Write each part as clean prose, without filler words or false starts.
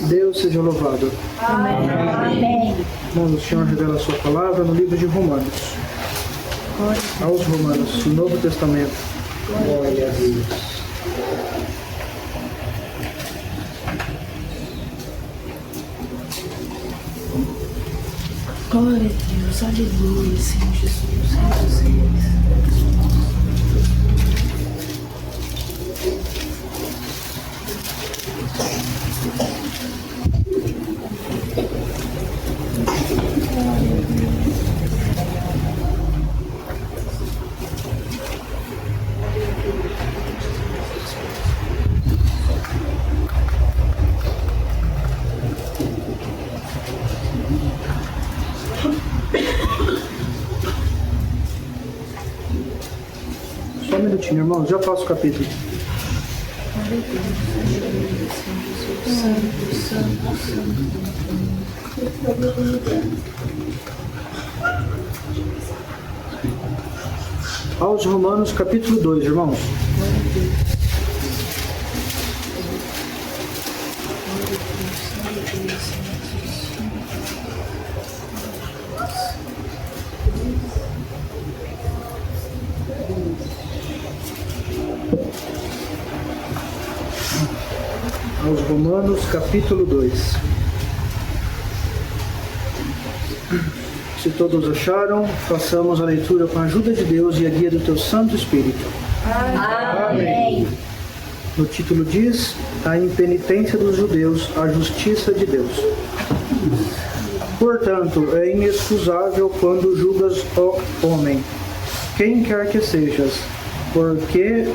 Deus seja louvado. Amém. Irmãos, o Senhor revela a sua palavra no livro de Romanos. Aos Romanos, no Novo Testamento. Glória a Deus. Glória a Deus, aleluia, Senhor Jesus, Senhor Jesus. Só um minutinho, irmãos, já passo o capítulo. Aos Romanos, capítulo 2, irmãos. Aos Romanos, capítulo 2. Se todos acharam, façamos a leitura com a ajuda de Deus e a guia do teu Santo Espírito. Amém. No título diz: a impenitência dos judeus, a justiça de Deus. Portanto, é inexcusável quando julgas o homem, quem quer que sejas, porque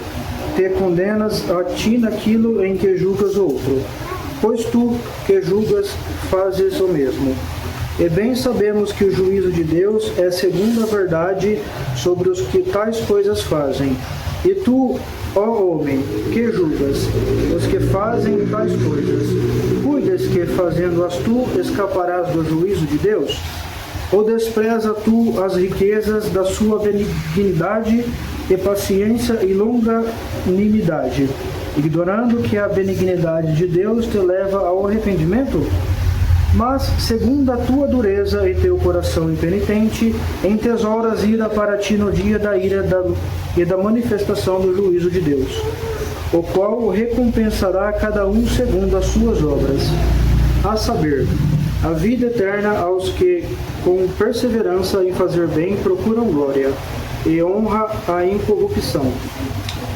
te condenas a ti naquilo em que julgas outro, pois tu que julgas fazes o mesmo. E bem sabemos que o juízo de Deus é segundo a verdade sobre os que tais coisas fazem. E tu, ó homem, que julgas os que fazem tais coisas, cuidas que, fazendo-as tu, escaparás do juízo de Deus? Ou despreza tu as riquezas da sua benignidade e paciência e longanimidade, ignorando que a benignidade de Deus te leva ao arrependimento? Mas, segundo a tua dureza e teu coração impenitente, entesouras ira para ti no dia da ira e da manifestação do juízo de Deus, o qual recompensará a cada um segundo as suas obras, a saber, a vida eterna aos que, com perseverança em fazer bem, procuram glória, e honra à incorrupção.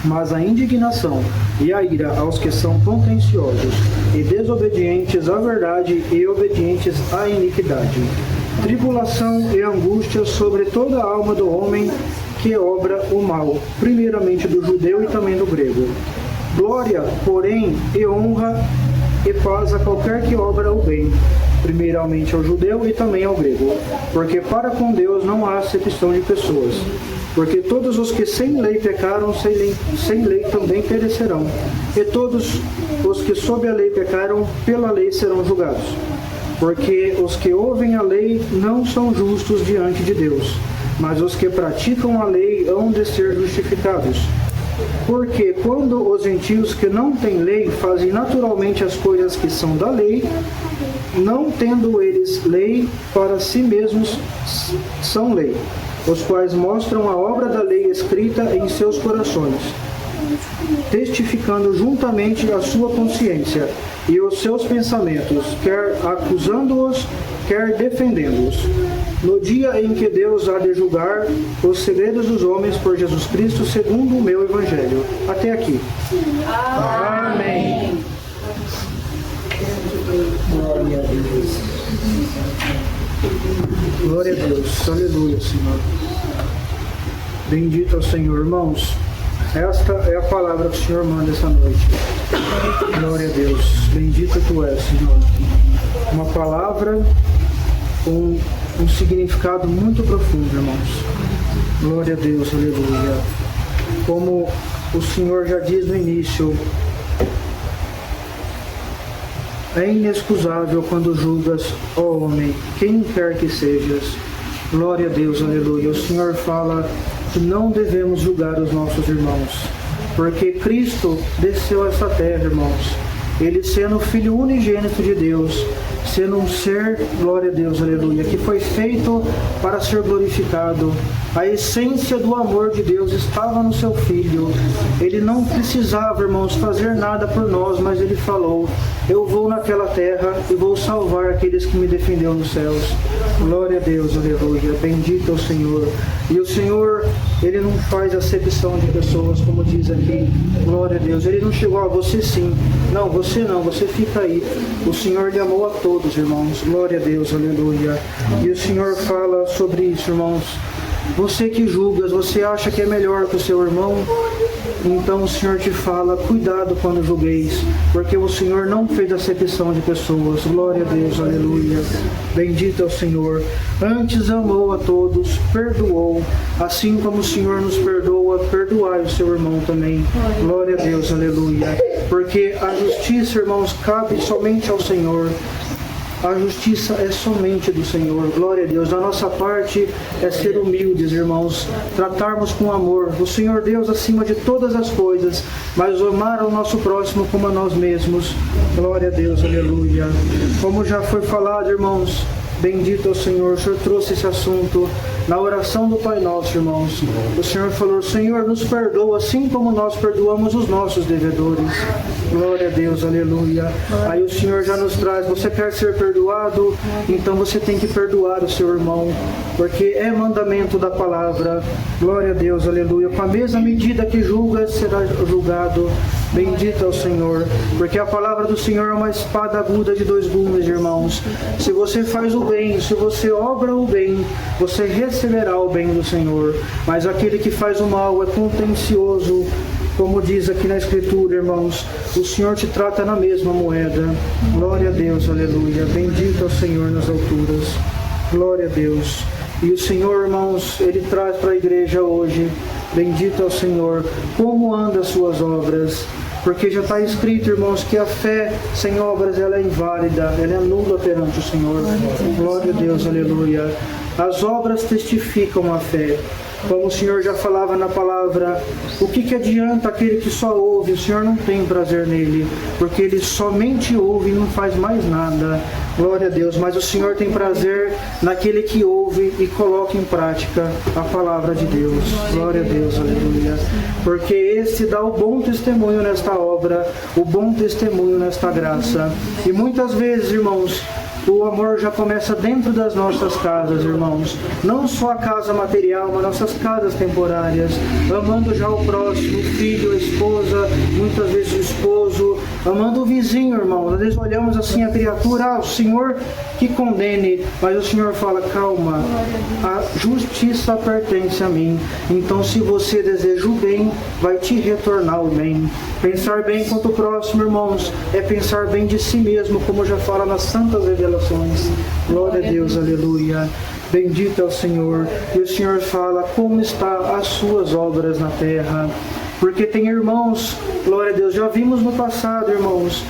Mas a indignação e a ira aos que são contenciosos e desobedientes à verdade e obedientes à iniquidade. Tribulação e angústia sobre toda a alma do homem que obra o mal, primeiramente do judeu e também do grego. Glória, porém, e honra e paz a qualquer que obra o bem, primeiramente ao judeu e também ao grego, porque para com Deus não há acepção de pessoas. Porque todos os que sem lei pecaram, sem lei também perecerão. E todos os que sob a lei pecaram, pela lei serão julgados. Porque os que ouvem a lei não são justos diante de Deus, mas os que praticam a lei hão de ser justificados. Porque quando os gentios que não têm lei fazem naturalmente as coisas que são da lei, não tendo eles lei, para si mesmos são lei, os quais mostram a obra da lei escrita em seus corações, testificando juntamente a sua consciência e os seus pensamentos, quer acusando-os, quer defendendo-os. No dia em que Deus há de julgar os segredos dos homens por Jesus Cristo, segundo o meu Evangelho. Até aqui. Amém. Glória a Deus. Glória a Deus. Aleluia, Senhor. Bendito é o Senhor, irmãos. Esta é a palavra que o Senhor manda essa noite. Glória a Deus. Bendito tu és, Senhor. Uma palavra com um significado muito profundo, irmãos. Glória a Deus, aleluia. Como o Senhor já diz no início, é inexcusável quando julgas, ó homem, quem quer que sejas. Glória a Deus, aleluia. O Senhor fala que não devemos julgar os nossos irmãos. porque Cristo desceu a essa terra, irmãos. Ele sendo o Filho unigênito de Deus, sendo um ser, glória a Deus, aleluia, que foi feito para ser glorificado. A essência do amor de Deus estava no seu Filho. Ele não precisava, irmãos, fazer nada por nós, mas Ele falou: eu vou naquela terra e vou salvar aqueles que me defenderam nos céus. Glória a Deus, aleluia, bendito é o Senhor. E o Senhor, Ele não faz acepção de pessoas, como diz aqui, glória a Deus. Ele não chegou a você sim, não, você não, você fica aí. O Senhor lhe amou a todos, irmãos, glória a Deus, aleluia. E o Senhor fala sobre isso, irmãos. Você que julgas, você acha que é melhor que o seu irmão? Então o Senhor te fala: cuidado quando julgueis, porque o Senhor não fez acepção de pessoas. Glória a Deus, aleluia. Bendito é o Senhor. Antes amou a todos, perdoou, assim como o Senhor nos perdoa, perdoai o seu irmão também. Glória a Deus, aleluia. Porque a justiça, irmãos, cabe somente ao Senhor. A justiça é somente do Senhor, glória a Deus. Da nossa parte é ser humildes, irmãos, tratarmos com amor o Senhor Deus acima de todas as coisas, mas amar ao nosso próximo como a nós mesmos, glória a Deus, aleluia. Como já foi falado, irmãos, bendito é o Senhor. O Senhor trouxe esse assunto na oração do Pai Nosso, irmãos. O Senhor falou: Senhor, nos perdoa assim como nós perdoamos os nossos devedores. Glória a Deus, aleluia. Aí o Senhor já nos traz: você quer ser perdoado? Então você tem que perdoar o seu irmão, porque é mandamento da palavra. Glória a Deus, aleluia. Com a mesma medida que julga, será julgado. Bendito é o Senhor, porque a palavra do Senhor é uma espada aguda de dois gumes, irmãos. Se você faz o bem, se você obra o bem, você receberá o bem do Senhor. Mas aquele que faz o mal é contencioso, como diz aqui na Escritura, irmãos. O Senhor te trata na mesma moeda. Glória a Deus, aleluia. Bendito é o Senhor nas alturas. Glória a Deus. E o Senhor, irmãos, Ele traz para a igreja hoje, bendito é o Senhor, como andam as suas obras. Porque já está escrito, irmãos, que a fé sem obras ela é inválida, ela é nula perante o Senhor. Glória a Deus, aleluia. As obras testificam a fé. Como o Senhor já falava na palavra, o que adianta aquele que só ouve? O Senhor não tem prazer nele, porque ele somente ouve e não faz mais nada. Glória a Deus. Mas o Senhor tem prazer naquele que ouve e coloca em prática a palavra de Deus. Glória a Deus, aleluia. Porque esse dá o bom testemunho nesta obra, o bom testemunho nesta graça. E muitas vezes, irmãos, o amor já começa dentro das nossas casas, irmãos. Não só a casa material, mas nossas casas temporárias. Amando já o próximo, o filho, a esposa, muitas vezes o esposo. Amando o vizinho, irmãos. Às vezes olhamos assim a criatura: o Senhor que condene. Mas o Senhor fala: calma, a justiça pertence a mim. Então, se você deseja o bem, vai te retornar o bem. Pensar bem quanto o próximo, irmãos, é pensar bem de si mesmo, como já fala nas santas revelações. Glória a Deus, aleluia. Bendito é o Senhor. E o Senhor fala: como está as suas obras na terra? Porque tem irmãos, glória a Deus, já vimos no passado, irmãos,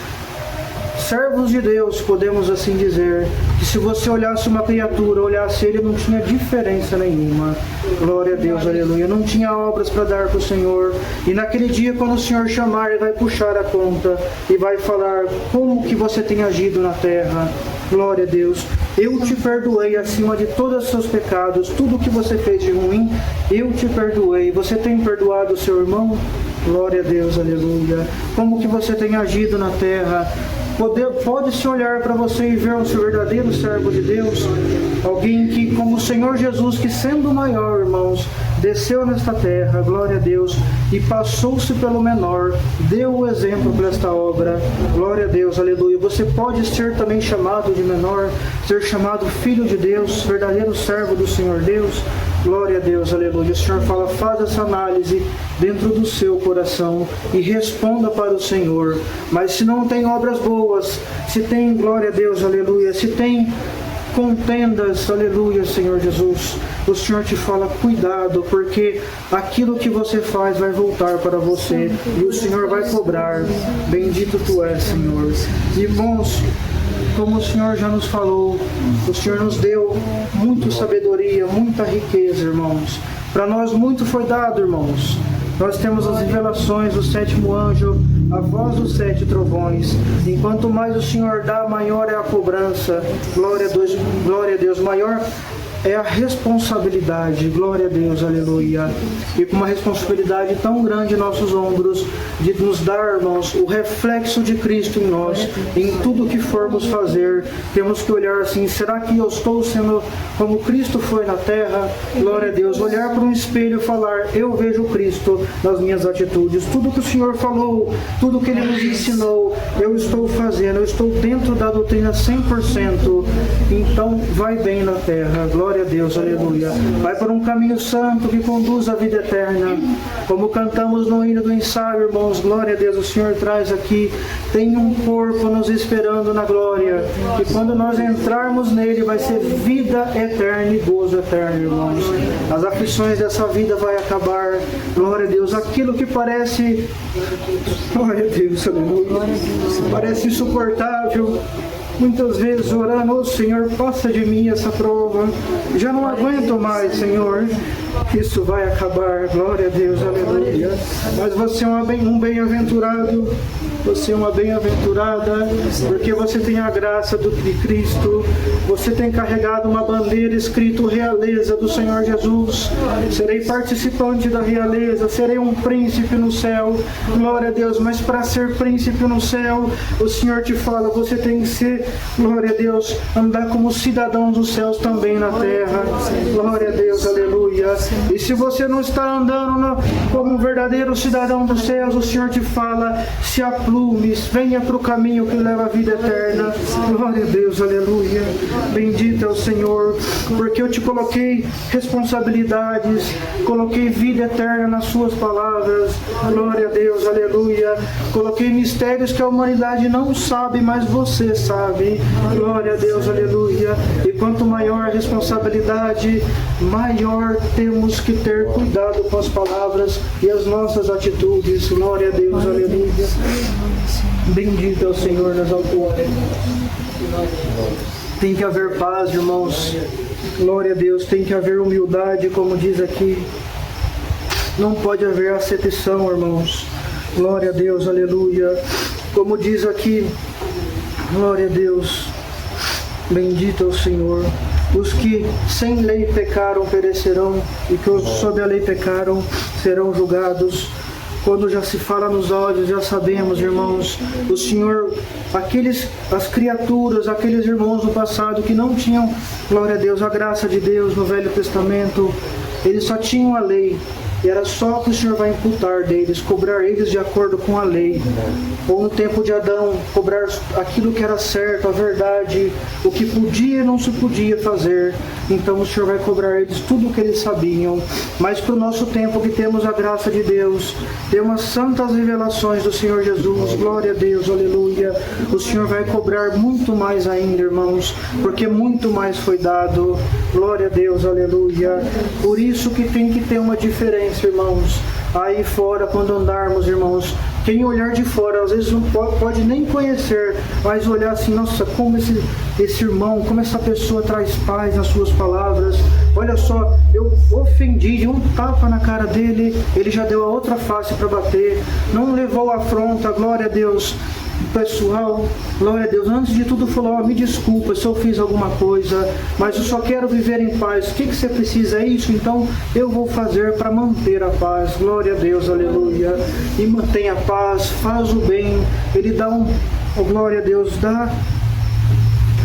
servos de Deus, podemos assim dizer, que se você olhasse uma criatura, olhasse ele, não tinha diferença nenhuma. Glória a Deus, aleluia. Não tinha obras para dar para o Senhor. E naquele dia, quando o Senhor chamar, Ele vai puxar a conta e vai falar: como que você tem agido na terra? Glória a Deus. Eu te perdoei acima de todos os seus pecados. Tudo que você fez de ruim, eu te perdoei. Você tem perdoado o seu irmão? Glória a Deus, aleluia. Como que você tem agido na terra? Pode-se olhar para você e ver o seu verdadeiro servo de Deus, alguém que, como o Senhor Jesus, que sendo maior, irmãos, desceu nesta terra, glória a Deus, e passou-se pelo menor, deu o exemplo para esta obra, glória a Deus, aleluia. Você pode ser também chamado de menor, ser chamado filho de Deus, verdadeiro servo do Senhor Deus. Glória a Deus, aleluia. O Senhor fala: faz essa análise dentro do seu coração e responda para o Senhor. Mas se não tem obras boas, se tem, glória a Deus, aleluia, se tem contendas, aleluia, Senhor Jesus, o Senhor te fala: cuidado, porque aquilo que você faz vai voltar para você e o Senhor vai cobrar. Bendito tu és, Senhor. Irmãos, como o Senhor já nos falou, o Senhor nos deu muita sabedoria, muita riqueza, irmãos. Para nós muito foi dado, irmãos. nós temos as revelações do sétimo anjo, a voz dos 7 trovões. Enquanto mais o Senhor dá, maior é a cobrança. Glória a Deus, maior é a responsabilidade, glória a Deus, aleluia. E com uma responsabilidade tão grande em nossos ombros, de nos dar, irmãos, o reflexo de Cristo em nós, em tudo que formos fazer, temos que olhar assim, será que eu estou sendo como Cristo foi na terra? Glória a Deus, olhar para um espelho e falar, eu vejo Cristo nas minhas atitudes, tudo que o Senhor falou, tudo que Ele nos ensinou, eu estou fazendo, eu estou dentro da doutrina 100%, então vai bem na terra, glória a Deus, aleluia. Vai por um caminho santo que conduz à vida eterna. Como cantamos no hino do ensaio, irmãos, glória a Deus, o Senhor traz aqui, tem um corpo nos esperando na glória, e quando nós entrarmos nele vai ser vida eterna e gozo eterno, irmãos. As aflições dessa vida vai acabar, glória a Deus, aquilo que parece, glória a Deus, aleluia, parece insuportável, muitas vezes orando, Senhor, passa de mim essa prova, já não aguento mais, Senhor. Isso vai acabar, glória a Deus, aleluia. Mas você é um bem-aventurado, você é uma bem-aventurada, porque você tem a graça de Cristo, você tem carregado uma bandeira escrito realeza do Senhor Jesus. Serei participante da realeza, serei um príncipe no céu, glória a Deus. Mas para ser príncipe no céu, o Senhor te fala, você tem que ser, glória a Deus, andar como cidadão dos céus também na terra, glória a Deus, aleluia. E se você não está andando como um verdadeiro cidadão dos céus, o Senhor te fala, se aplume, venha para o caminho que leva à vida eterna, glória a Deus, aleluia. Bendito é o Senhor, porque eu te coloquei responsabilidades, coloquei vida eterna nas suas palavras, glória a Deus, aleluia. Coloquei mistérios que a humanidade não sabe, mas você sabe, glória a Deus, aleluia. E quanto maior a responsabilidade, maior temos que ter cuidado com as palavras e as nossas atitudes, glória a Deus, aleluia. Bendito é o Senhor nas alturas. Tem que haver paz, irmãos, glória a Deus, tem que haver humildade, como diz aqui. Não pode haver acepção, irmãos, glória a Deus, aleluia. Como diz aqui, glória a Deus, bendito é o Senhor. Os que sem lei pecaram perecerão, e que os sob a lei pecaram serão julgados. Quando já se fala nos olhos, já sabemos, irmãos, o Senhor, as criaturas, aqueles irmãos do passado que não tinham, glória a Deus, a graça de Deus no Velho Testamento, eles só tinham a lei. E era só que o Senhor vai imputar deles, cobrar eles de acordo com a lei. Ou no tempo de Adão, cobrar aquilo que era certo, a verdade, o que podia e não se podia fazer. Então o Senhor vai cobrar eles tudo o que eles sabiam. Mas para o nosso tempo que temos a graça de Deus, temos santas revelações do Senhor Jesus, glória a Deus, aleluia. O Senhor vai cobrar muito mais ainda, irmãos, porque muito mais foi dado, glória a Deus, aleluia. Por isso que tem que ter uma diferença, irmãos, aí fora, quando andarmos, irmãos. Quem olhar de fora, às vezes não pode nem conhecer, mas olhar assim, nossa, como esse irmão, como essa pessoa traz paz nas suas palavras. Olha só, eu ofendi, de um tapa na cara dele, ele já deu a outra face para bater, não levou a afronta, glória a Deus. Pessoal, glória a Deus, antes de tudo falou, me desculpa se eu fiz alguma coisa, mas eu só quero viver em paz. O que você precisa? É isso? Então eu vou fazer para manter a paz, glória a Deus, aleluia. E mantém a paz, faz o bem, ele dá glória a Deus, dá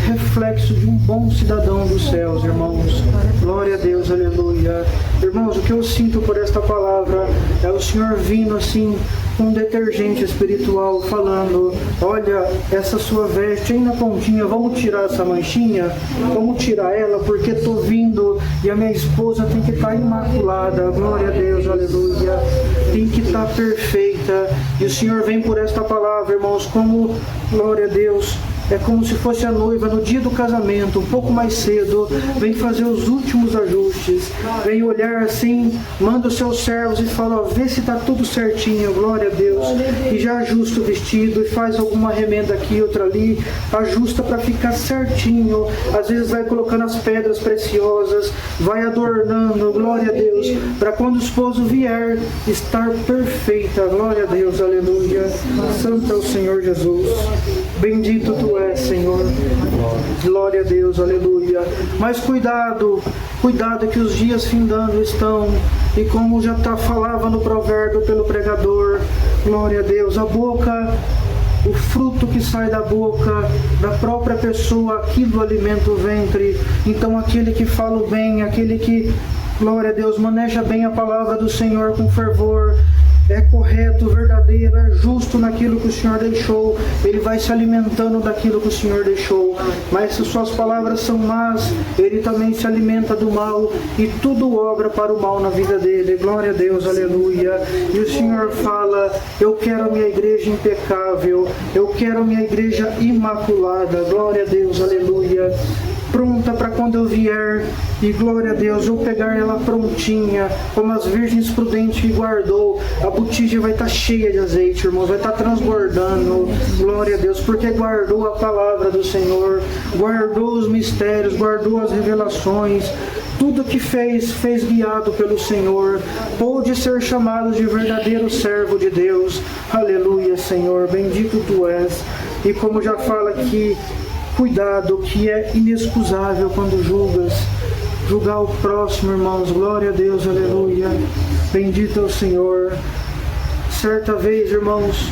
reflexo de um bom cidadão dos céus, irmãos, glória a Deus, aleluia. Irmãos, o que eu sinto por esta palavra é o Senhor vindo assim, com um detergente espiritual, falando, olha, essa sua veste aí na pontinha, vamos tirar essa manchinha, vamos tirar ela, porque estou vindo e a minha esposa tem que estar imaculada, glória a Deus, aleluia, tem que estar perfeita. E o Senhor vem por esta palavra, irmãos, como, glória a Deus, é como se fosse a noiva no dia do casamento, um pouco mais cedo, vem fazer os últimos ajustes, vem olhar assim, manda os seus servos e fala, ó, vê se está tudo certinho, glória a Deus, e já ajusta o vestido e faz alguma remenda aqui, outra ali, ajusta para ficar certinho, às vezes vai colocando as pedras preciosas, vai adornando, glória a Deus, para quando o esposo vier, estar perfeita, glória a Deus, aleluia, santo é o Senhor Jesus, bendito tu és, Senhor, glória a Deus, aleluia, mas cuidado que os dias findando estão, e como já falava no provérbio pelo pregador, glória a Deus, a boca, o fruto que sai da boca da própria pessoa, aquilo alimenta o ventre. Então aquele que fala o bem, aquele que, glória a Deus, maneja bem a palavra do Senhor com fervor, é correto, verdadeiro, é justo naquilo que o Senhor deixou, ele vai se alimentando daquilo que o Senhor deixou. Mas se suas palavras são más, ele também se alimenta do mal, e tudo obra para o mal na vida dele. Glória a Deus, aleluia. E o Senhor fala, eu quero a minha igreja impecável, eu quero a minha igreja imaculada. Glória a Deus, aleluia. Pronta para quando eu vier, e glória a Deus, eu pegar ela prontinha, como as virgens prudentes que guardou, a botija vai estar cheia de azeite, irmãos, vai estar transbordando, glória a Deus, porque guardou a palavra do Senhor, guardou os mistérios, guardou as revelações, tudo que fez guiado pelo Senhor, pôde ser chamado de verdadeiro servo de Deus, aleluia, Senhor, bendito tu és. E como já fala aqui, cuidado, que é inexcusável quando julgar o próximo, irmãos, glória a Deus, aleluia, bendito é o Senhor. Certa vez, irmãos,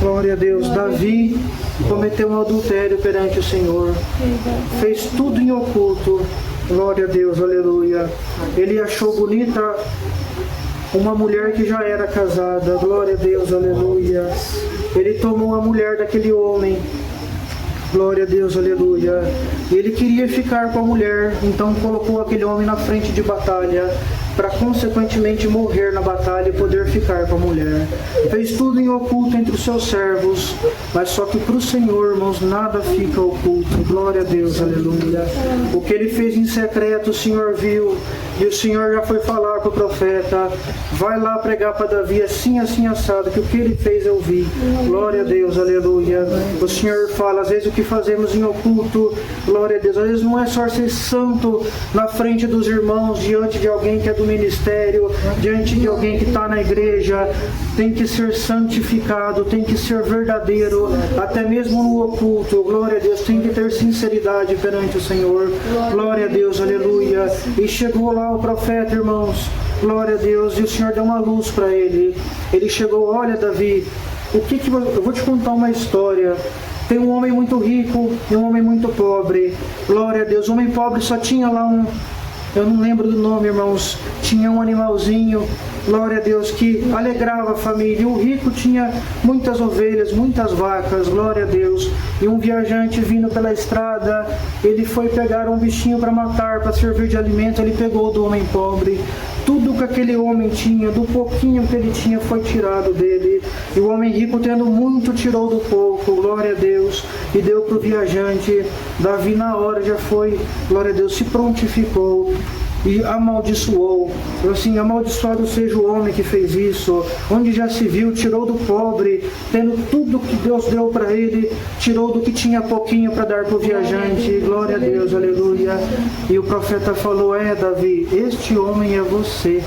glória a Deus, Davi cometeu um adultério perante o Senhor, fez tudo em oculto, glória a Deus, aleluia. Ele achou bonita uma mulher que já era casada, glória a Deus, aleluia. Ele tomou a mulher daquele homem, glória a Deus, aleluia. Ele queria ficar com a mulher, então colocou aquele homem na frente de batalha, para consequentemente morrer na batalha e poder ficar com a mulher. Fez tudo em oculto entre os seus servos, mas só que para o Senhor, irmãos, nada fica oculto. Glória a Deus, aleluia. O que ele fez em secreto, o Senhor viu, e o Senhor já foi falar para o profeta, vai lá pregar para Davi, assim, assim, assado, que o que ele fez eu vi. Glória a Deus, aleluia. O Senhor fala, às vezes o que fazemos em oculto, glória a Deus, às vezes não é só ser santo na frente dos irmãos, diante de alguém que é do ministério, diante de alguém que está na igreja, tem que ser santificado, tem que ser verdadeiro, até mesmo no oculto, glória a Deus, tem que ter sinceridade perante o Senhor, glória a Deus, aleluia. E chegou lá o profeta, irmãos, glória a Deus, e o Senhor deu uma luz para ele. Ele chegou, olha Davi, eu vou te contar uma história. Tem um homem muito rico e um homem muito pobre, glória a Deus. O homem pobre só tinha lá eu não lembro do nome, irmãos, tinha um animalzinho, glória a Deus, que alegrava a família. E o rico tinha muitas ovelhas, muitas vacas, glória a Deus. E um viajante vindo pela estrada, ele foi pegar um bichinho para matar, para servir de alimento, ele pegou do homem pobre. Tudo que aquele homem tinha, do pouquinho que ele tinha, foi tirado dele. E o homem rico, tendo muito, tirou do pouco, glória a Deus, e deu para o viajante. Davi na hora já foi, glória a Deus, se prontificou e amaldiçoou. Assim, amaldiçoado seja o homem que fez isso, onde já se viu, tirou do pobre, tendo tudo que Deus deu para ele, tirou do que tinha pouquinho para dar para o viajante, glória a Deus, aleluia. E o profeta falou, Davi, este homem é você.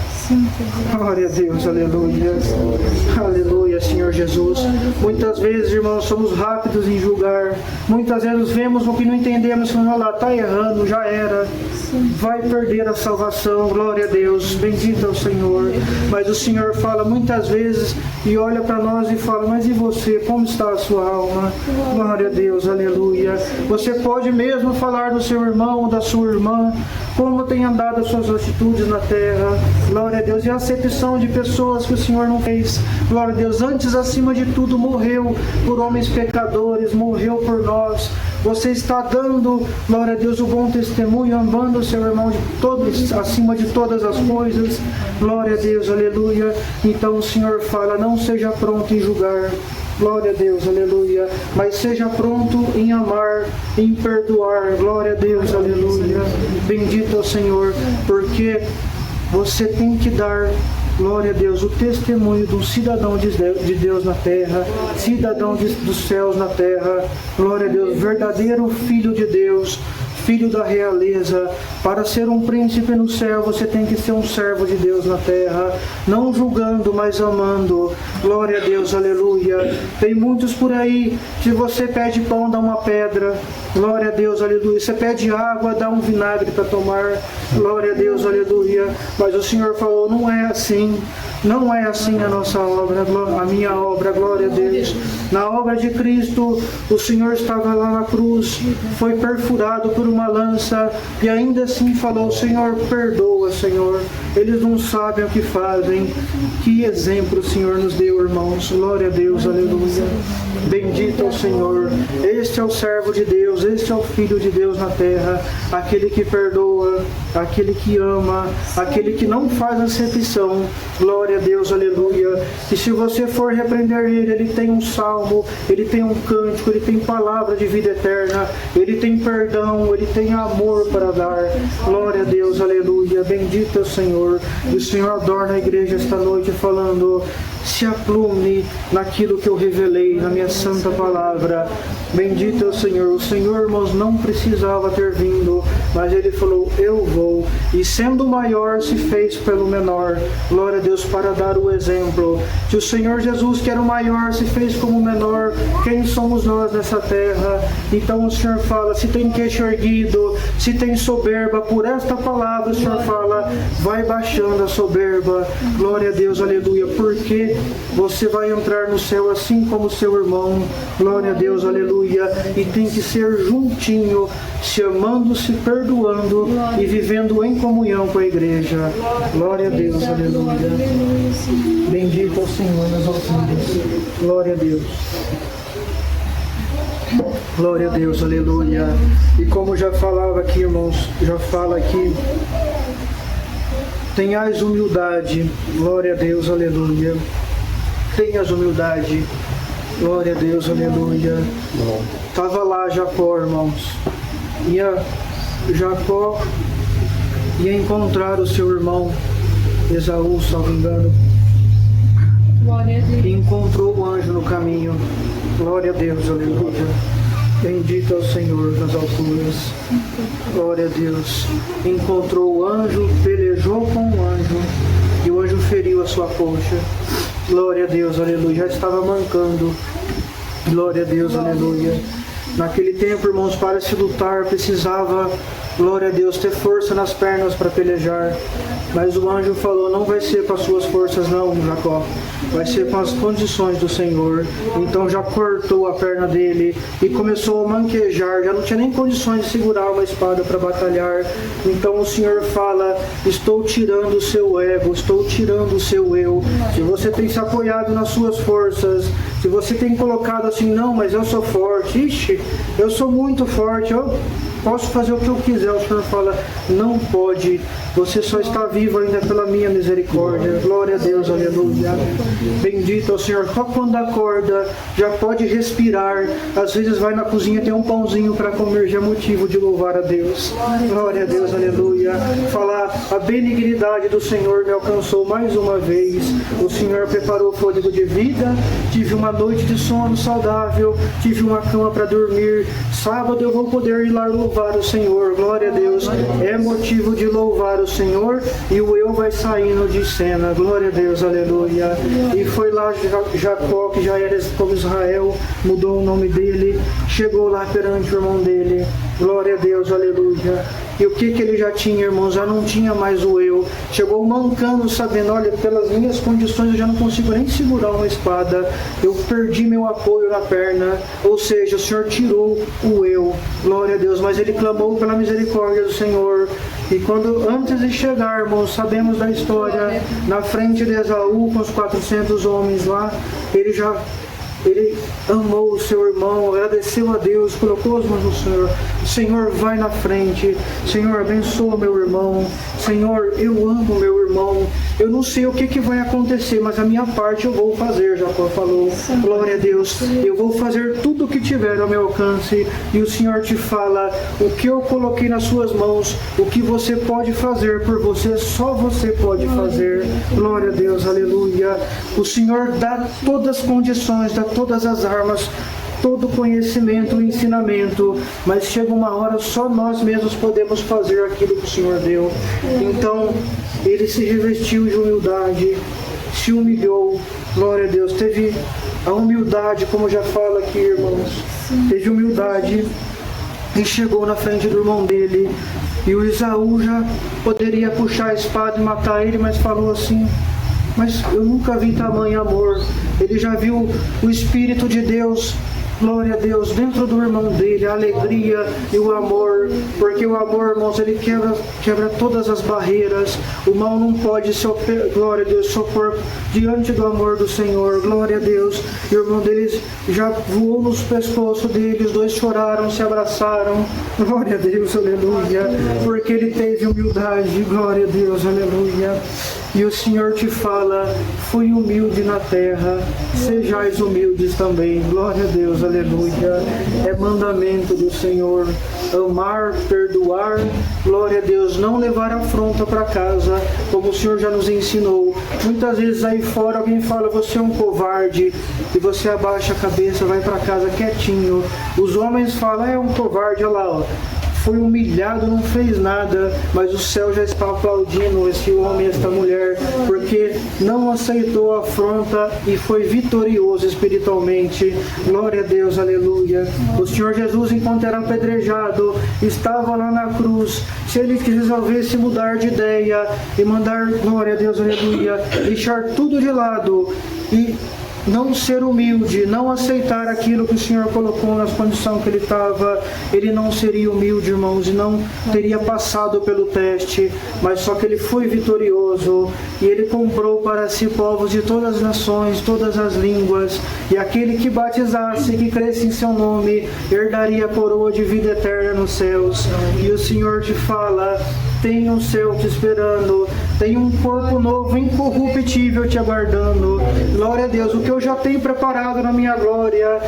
Glória a Deus, aleluia, aleluia, Senhor Jesus. Muitas vezes, irmãos, somos rápidos em julgar, muitas vezes vemos o que não entendemos, falamos, lá, está errando, já era, vai perder a salvação, glória a Deus, bendito é o Senhor. Mas o Senhor fala muitas vezes e olha para nós e fala, mas e você, como está a sua alma? Glória a Deus, aleluia. Você pode mesmo falar do seu irmão ou da sua irmã, como tem andado as suas atitudes na terra, glória a Deus, e a acepção de pessoas que o Senhor não fez, glória a Deus, antes acima de tudo morreu por homens pecadores, morreu por nós. Você está dando, glória a Deus, o bom testemunho, amando o seu irmão acima de todas as coisas, glória a Deus, aleluia. Então o Senhor fala, não seja pronto em julgar, glória a Deus, aleluia. Mas seja pronto em amar, em perdoar, glória a Deus, aleluia. Bendito é o Senhor, porque você tem que dar, glória a Deus, o testemunho de um cidadão de Deus na terra, cidadão dos céus na terra, glória a Deus, verdadeiro filho de Deus, filho da realeza. Para ser um príncipe no céu, você tem que ser um servo de Deus na terra, não julgando, mas amando. Glória a Deus, aleluia. Tem muitos por aí, se você pede pão, dá uma pedra. Glória a Deus, aleluia. Você pede água, dá um vinagre para tomar. Glória a Deus, aleluia. Mas o Senhor falou, não é assim. Não é assim a nossa obra, a minha obra, glória a Deus. Na obra de Cristo, o Senhor estava lá na cruz, foi perfurado por uma lança e ainda assim falou, Senhor, perdoa, Senhor. Eles não sabem o que fazem. Que exemplo o Senhor nos deu, irmãos. Glória a Deus, aleluia. Bendito é o Senhor. Este é o servo de Deus, este é o Filho de Deus na terra, aquele que perdoa, aquele que ama, aquele que não faz acepção. Glória a Deus, aleluia. E se você for repreender ele tem um salmo, ele tem um cântico, ele tem palavra de vida eterna, ele tem perdão, ele tem amor para dar. Glória a Deus, aleluia. Bendito é o Senhor. E o Senhor adorna a igreja esta noite falando, se aplume naquilo que eu revelei na minha santa palavra. Bendito é o Senhor. O Senhor, irmãos, não precisava ter vindo, mas ele falou, eu vou. E sendo o maior, se fez pelo menor. Glória a Deus, para dar o exemplo. Se o Senhor Jesus, que era o maior, se fez como o menor, quem somos nós nessa terra? Então o Senhor fala, se tem queixo erguido, se tem soberba, por esta palavra o Senhor fala, vai baixando a soberba. Glória a Deus, aleluia. Porque você vai entrar no céu assim como seu irmão. Glória a Deus, aleluia. E tem que ser juntinho, se amando, se perdoando e vivendo em comunhão com a igreja. Glória a Deus, aleluia. Bendito é o Senhor nas alturas. Glória a Deus. Glória a Deus, aleluia. E como já falava aqui, irmãos, já fala aqui, tenhais humildade. Glória a Deus, aleluia. Tenhas humildade. Glória a Deus, aleluia. Estava lá Jacó, irmãos. Jacó ia encontrar o seu irmão Esaú, salvo engano. E encontrou o anjo no caminho. Glória a Deus, aleluia. Bendito é o Senhor nas alturas. Glória a Deus. Encontrou o anjo, pelejou com o anjo e o anjo feriu a sua coxa. Glória a Deus, aleluia. Já estava mancando. Glória a Deus, aleluia. Naquele tempo, irmãos, para se lutar, precisava, glória a Deus, ter força nas pernas para pelejar. Mas o anjo falou, não vai ser com as suas forças não, Jacó. Vai ser com as condições do Senhor. Então já cortou a perna dele e começou a manquejar. Já não tinha nem condições de segurar uma espada para batalhar. Então o Senhor fala, estou tirando o seu ego, estou tirando o seu eu. Se você tem se apoiado nas suas forças, se você tem colocado assim, não, mas eu sou forte, ixi, eu sou muito forte, eu posso fazer o que eu quiser. O Senhor fala, não pode, você só está vivo ainda pela minha misericórdia. Glória a Deus, aleluia. Bendito é o Senhor. Só quando acorda, já pode respirar. Às vezes vai na cozinha, tem um pãozinho para comer, já é motivo de louvar a Deus. Glória a Deus, aleluia. Falar, a benignidade do Senhor me alcançou mais uma vez. O Senhor preparou fôlego de vida, tive uma noite de sono saudável, tive uma cama para dormir. Sábado eu vou poder ir lá louvar o Senhor. Glória a Deus. É motivo de louvar o Senhor e o eu vai saindo de cena. Glória a Deus, aleluia. E foi lá Jacó, que já era como Israel, mudou o nome dele, chegou lá perante o irmão dele. Glória a Deus, aleluia. E o que ele já tinha, irmãos? Já não tinha mais o eu. Chegou mancando, sabendo, olha, pelas minhas condições eu já não consigo nem segurar uma espada. Eu perdi meu apoio na perna. Ou seja, o Senhor tirou o eu. Glória a Deus. Mas ele clamou pela misericórdia do Senhor. E quando, antes de chegar, irmãos, sabemos da história, na frente de Esaú, com os 400 homens lá, ele já ele amou o seu irmão, agradeceu a Deus, colocou as mãos no Senhor. Senhor, vai na frente. Senhor, abençoa meu irmão. Senhor, eu amo meu irmão. Eu não sei o que vai acontecer, mas a minha parte eu vou fazer, Jacó falou. Glória a Deus. Eu vou fazer tudo o que tiver ao meu alcance. E o Senhor te fala o que eu coloquei nas suas mãos, o que você pode fazer por você, só você pode fazer. Glória a Deus, aleluia. O Senhor dá todas as condições, dá todas as armas, todo conhecimento e ensinamento, mas chega uma hora só nós mesmos podemos fazer aquilo que o Senhor deu. Então ele se revestiu de humildade, se humilhou. Glória a Deus. Teve a humildade, como já fala aqui, irmãos, teve humildade e chegou na frente do irmão dele. E o Esaú já poderia puxar a espada e matar ele, mas falou assim: mas eu nunca vi tamanho amor. Ele já viu o Espírito de Deus, glória a Deus, dentro do irmão dele, a alegria e o amor, porque o amor, irmãos, ele quebra todas as barreiras. O mal não pode se glória a Deus, se opor diante do amor do Senhor, glória a Deus. E o irmão deles já voou nos pescoços dele, os dois choraram, se abraçaram, glória a Deus, aleluia, porque ele teve humildade, glória a Deus, aleluia. E o Senhor te fala: fui humilde na terra, sejais humildes também. Glória a Deus, aleluia. É mandamento do Senhor amar, perdoar, glória a Deus, não levar afronta para casa, como o Senhor já nos ensinou. Muitas vezes aí fora alguém fala: você é um covarde, e você abaixa a cabeça, vai para casa quietinho. Os homens falam: é um covarde, olha lá, ó, foi humilhado, não fez nada, mas o céu já está aplaudindo esse homem, esta mulher, porque não aceitou a afronta e foi vitorioso espiritualmente. Glória a Deus, aleluia. O Senhor Jesus, enquanto era apedrejado, estava lá na cruz. Se ele resolvesse mudar de ideia e mandar, glória a Deus, aleluia, deixar tudo de lado e não ser humilde, não aceitar aquilo que o Senhor colocou na condição que ele estava, ele não seria humilde, irmãos, e não teria passado pelo teste, mas só que ele foi vitorioso, e ele comprou para si povos de todas as nações, todas as línguas, e aquele que batizasse, que cresce em seu nome, herdaria a coroa de vida eterna nos céus. E o Senhor te fala: tem um céu te esperando, tem um corpo novo, incorruptível te aguardando. Glória a Deus, o que eu já tenho preparado na minha glória.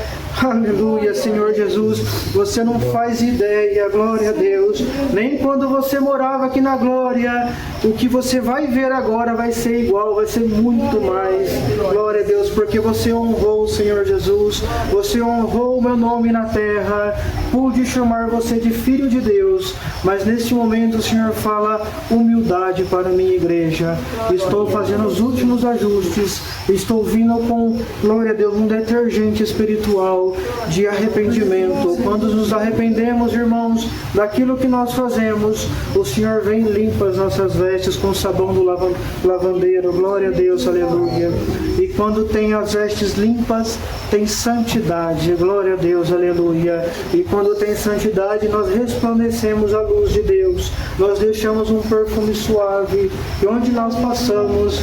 Aleluia, Senhor Jesus, você não faz ideia, glória a Deus, nem quando você morava aqui na glória, o que você vai ver agora vai ser igual, vai ser muito mais, glória a Deus, porque você honrou o Senhor Jesus, você honrou o meu nome na terra, pude chamar você de filho de Deus, mas neste momento o Senhor fala: humildade para a minha igreja, estou fazendo os últimos ajustes, estou vindo com, glória a Deus, um detergente espiritual de arrependimento. Quando nos arrependemos, irmãos, daquilo que nós fazemos, o Senhor vem e limpa as nossas vestes com o sabão do lavandeiro, glória a Deus, aleluia. E quando tem as vestes limpas, tem santidade, glória a Deus, aleluia. E quando tem santidade, nós resplandecemos a luz de Deus, nós deixamos um perfume suave, e onde nós passamos,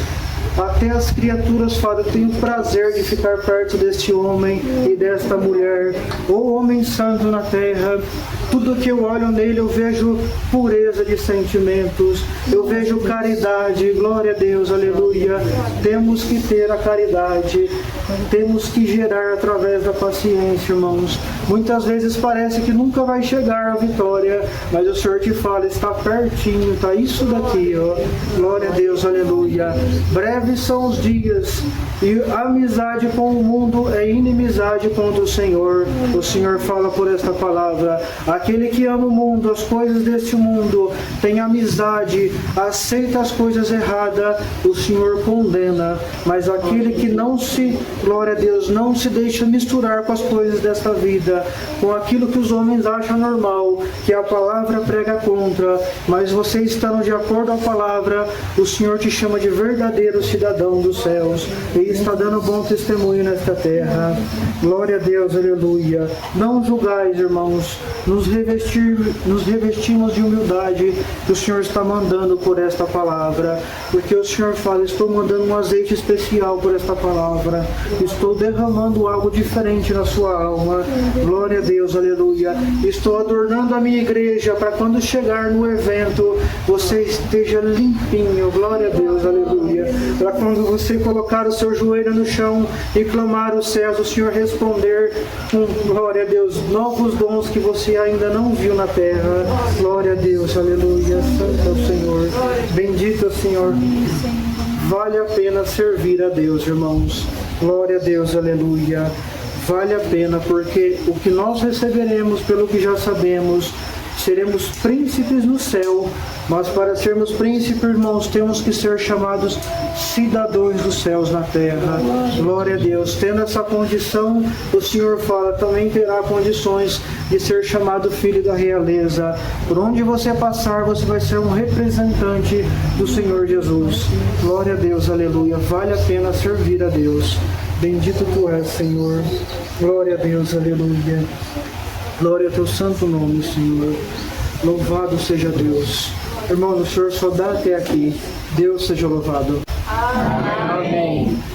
até as criaturas falam: eu tenho prazer de ficar perto deste homem e desta mulher, o homem santo na terra. Tudo que eu olho nele, eu vejo pureza de sentimentos, eu vejo caridade, glória a Deus, aleluia. Temos que ter a caridade, temos que gerar através da paciência, irmãos. Muitas vezes parece que nunca vai chegar a vitória, mas o Senhor te fala: está pertinho, está isso daqui, ó. Glória a Deus, aleluia. Breves são os dias, e a amizade com o mundo é inimizade contra o Senhor. O Senhor fala por esta palavra: aquele que ama o mundo, as coisas deste mundo, tem amizade, aceita as coisas erradas, o Senhor condena. Mas aquele que não se, glória a Deus, não se deixa misturar com as coisas desta vida, com aquilo que os homens acham normal, que a palavra prega contra, mas você estando de acordo com a palavra, o Senhor te chama de verdadeiro cidadão dos céus. E está dando bom testemunho nesta terra. Glória a Deus, aleluia. Não julgais, irmãos, nos revestimos de humildade que o Senhor está mandando por esta palavra, porque o Senhor fala, estou mandando um azeite especial por esta palavra, estou derramando algo diferente na sua alma. Glória a Deus, aleluia. Estou adornando a minha igreja para quando chegar no evento, você esteja limpinho. Glória a Deus, aleluia. Para quando você colocar o seu joelho no chão e clamar os céus, o Senhor responder com, glória a Deus, novos dons que você ainda não viu na terra. Glória a Deus, aleluia. Santo é o Senhor. Bendito é o Senhor. Vale a pena servir a Deus, irmãos. Glória a Deus, aleluia. Vale a pena, porque o que nós receberemos, pelo que já sabemos, seremos príncipes no céu. Mas para sermos príncipes, irmãos, temos que ser chamados cidadãos dos céus na terra. Glória a Deus. Tendo essa condição, o Senhor fala, também terá condições de ser chamado filho da realeza. Por onde você passar, você vai ser um representante do Senhor Jesus. Glória a Deus, aleluia. Vale a pena servir a Deus. Bendito tu és, Senhor. Glória a Deus, aleluia. Glória ao teu santo nome, Senhor. Louvado seja Deus. Irmão, o Senhor só dá até aqui. Deus seja louvado. Amém.